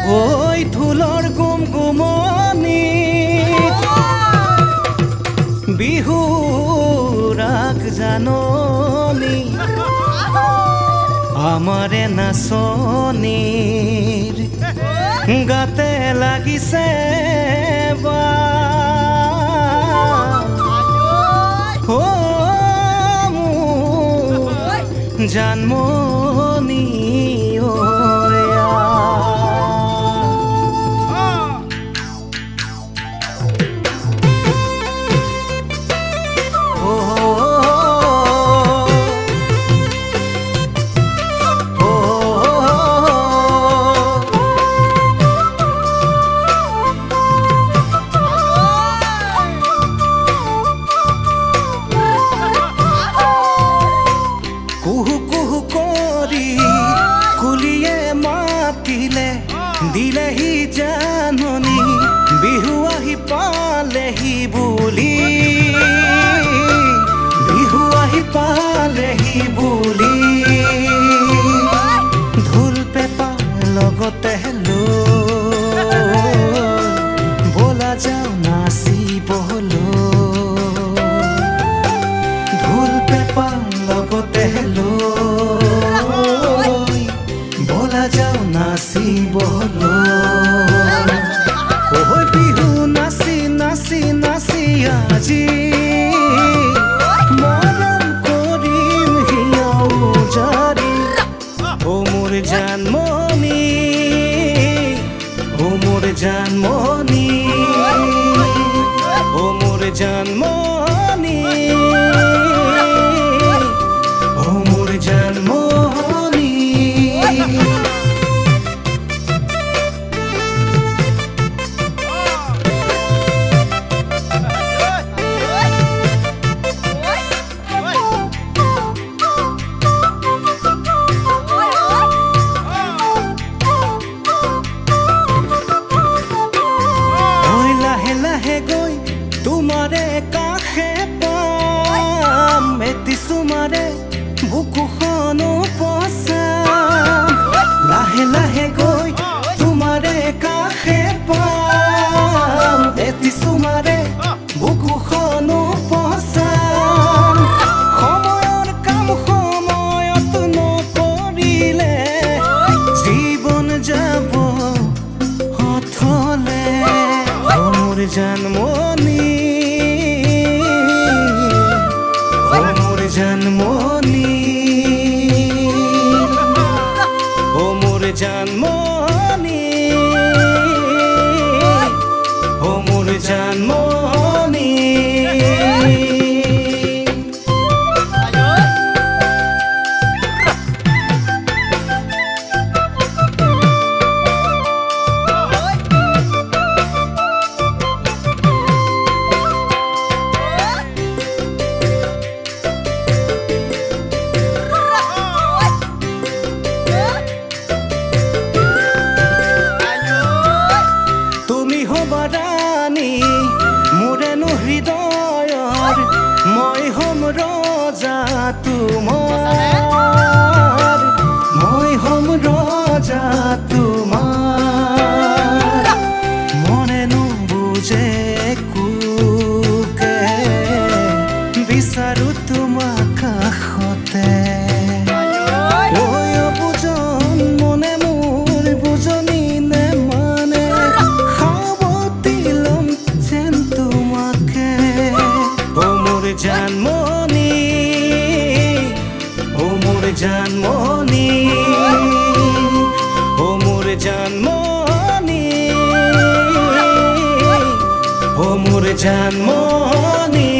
ওই ধুলৰ গুমগুমনি বিহুৰ ৰাগ জাননী আমাৰে নাচনীৰ গাতে লাগিছে বা জানমনি দিলেহি জাননী বিহু আহি পালেহি বুলি বিহু আহি পালেহি বুলি ঢোল পেপা লগতে বলা যাও নাচিবলৈ ঢোল পেপা লগতে বলা যাও নাচিবলৈ ওই বিহু নাচি নাচি নাচি আজি মৰম কৰিম হিয়াও জাৰি ও মোৰ জানমনি ও মোৰ জানমনি ও মোৰ জানমনি ও মোৰ জানমনি তোমারে কাষে পাম এটি সুমারে বুকুখনো পচাম লাহে লাহে গৈ তোমারে কাষে পাম এটি সুমারে বুকুখনো পচাম সময়ৰ কাম সময়ত নকৰিলে জীৱন যাব হঠলে মোৰ জানমনি জানমনি ও মোৰ জানমনি ও মোৰ জানমনি মোৰেনো হৃদয়ৰ মই হম ৰজা তোমাৰ মই হম ৰজা তোমাৰ মনেনো বুজে কুকে বিচাৰো তোমাক কাষতে জানমনি ও মোৰ জানমনি ও মোৰ জানমনি ও মোৰ জানমনি